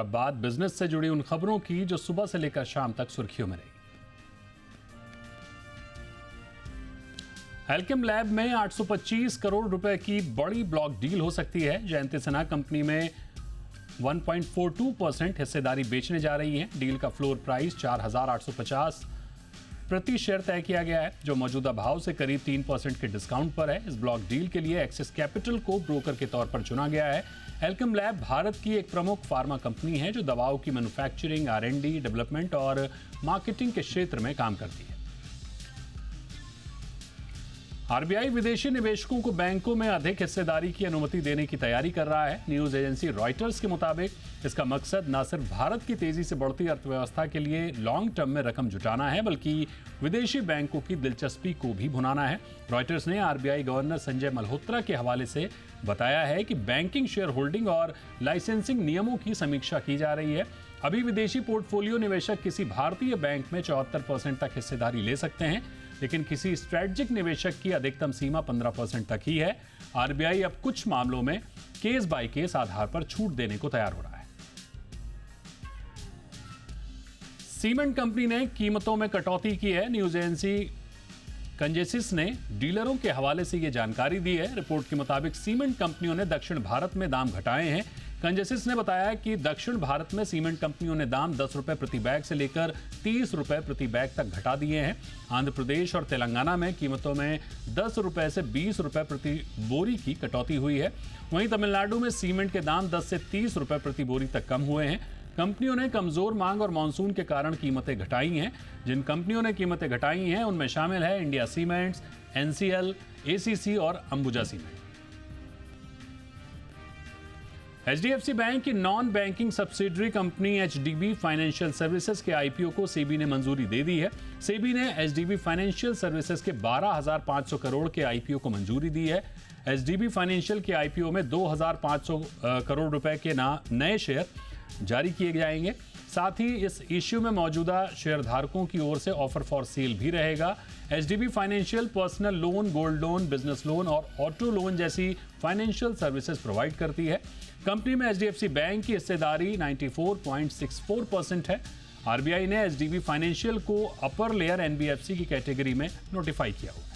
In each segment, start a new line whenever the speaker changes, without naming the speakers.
अब बात बिजनेस से जुड़ी उन खबरों की जो सुबह से लेकर शाम तक सुर्खियों में रही। एल्केम लैब में 825 करोड़ रुपए की बड़ी ब्लॉक डील हो सकती है। जयंती सिन्हा कंपनी में 1.42% हिस्सेदारी बेचने जा रही है। डील का फ्लोर प्राइस 4,850 प्रति शेयर तय किया गया है, जो मौजूदा भाव से करीब 3% के डिस्काउंट पर है। इस ब्लॉक डील के लिए एक्सिस कैपिटल को ब्रोकर के तौर पर चुना गया है। एल्केम लैब भारत की एक प्रमुख फार्मा कंपनी है जो दवाओं की मैन्युफैक्चरिंग, R&D, डेवलपमेंट और मार्केटिंग के क्षेत्र में काम करती है। आरबीआई विदेशी निवेशकों को बैंकों में अधिक हिस्सेदारी की अनुमति देने की तैयारी कर रहा है। न्यूज एजेंसी रॉयटर्स के मुताबिक इसका मकसद न सिर्फ भारत की तेजी से बढ़ती अर्थव्यवस्था के लिए लॉन्ग टर्म में रकम जुटाना है, बल्कि विदेशी बैंकों की दिलचस्पी को भी भुनाना है। रॉयटर्स ने आरबीआई गवर्नर संजय मल्होत्रा के हवाले से बताया है कि बैंकिंग शेयर होल्डिंग और लाइसेंसिंग नियमों की समीक्षा की जा रही है। अभी विदेशी पोर्टफोलियो निवेशक किसी भारतीय बैंक में 74% तक हिस्सेदारी ले सकते हैं, लेकिन किसी स्ट्रेटेजिक निवेशक की अधिकतम सीमा 15% तक ही है। आरबीआई अब कुछ मामलों में केस बाय केस आधार पर छूट देने को तैयार हो रहा है। सीमेंट कंपनी ने कीमतों में कटौती की है। न्यूज एजेंसी कंजेसिस ने डीलरों के हवाले से यह जानकारी दी है। रिपोर्ट के मुताबिक सीमेंट कंपनियों ने दक्षिण भारत में दाम घटाए हैं। कंजेसिस ने बताया कि दक्षिण भारत में सीमेंट कंपनियों ने दाम 10 रुपए प्रति बैग से लेकर 30 रुपए प्रति बैग तक घटा दिए हैं। आंध्र प्रदेश और तेलंगाना में कीमतों में 10 रुपए से 20 रुपए प्रति बोरी की कटौती हुई है। वहीं तमिलनाडु में सीमेंट के दाम 10 से 30 रुपए प्रति बोरी तक कम हुए हैं। कंपनियों ने कमजोर मांग और मानसून के कारण कीमतें घटाई हैं। जिन कंपनियों ने कीमतें घटाई हैं उनमें शामिल है इंडिया सीमेंट्स, एनसीएल, एसीसी और अंबुजा सीमेंट। एचडीएफसी बैंक की non banking subsidiary company HDB financial services के आईपीओ को सेबी ने मंजूरी दे दी है। सेबी ने एचडीबी फाइनेंशियल सर्विसेज के 12,500 करोड़ के आईपीओ को मंजूरी दी है। एचडीबी फाइनेंशियल के आईपीओ में 2,500 करोड़ रुपए के नए शेयर जारी किए जाएंगे। साथ ही इस इश्यू में मौजूदा शेयरधारकों की ओर से ऑफर फॉर सेल भी रहेगा। HDB financial personal loan, gold loan, business loan और ऑटो लोन जैसी फाइनेंशियल सर्विसेज प्रोवाइड करती है। कंपनी में एचडीएफसी बैंक की हिस्सेदारी 94.64% है। आरबीआई ने एचडीबी फाइनेंशियल को अपर लेयर एनबीएफसी की कैटेगरी में नोटिफाई किया हुआ है।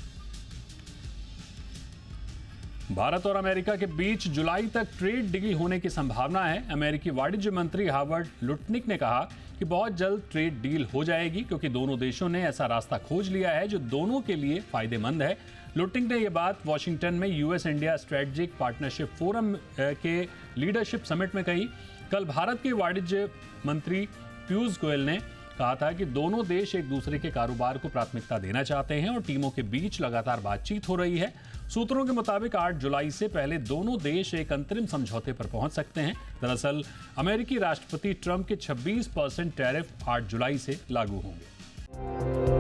भारत और अमेरिका के बीच जुलाई तक ट्रेड डील होने की संभावना है। अमेरिकी वाणिज्य मंत्री हार्वर्ड लुटनिक ने कहा कि बहुत जल्द ट्रेड डील हो जाएगी, क्योंकि दोनों देशों ने ऐसा रास्ता खोज लिया है जो दोनों के लिए फायदेमंद है। लुटनिक ने यह बात वॉशिंगटन में US India strategic partnership forum के लीडरशिप समिट में कही। कल भारत के वाणिज्य मंत्री पीयूष गोयल ने कहा था कि दोनों देश एक दूसरे के कारोबार को प्राथमिकता देना चाहते हैं और टीमों के बीच लगातार बातचीत हो रही है। सूत्रों के मुताबिक 8 जुलाई से पहले दोनों देश एक अंतरिम समझौते पर पहुंच सकते हैं। दरअसल अमेरिकी राष्ट्रपति ट्रंप के 26% टैरिफ 8 जुलाई से लागू होंगे।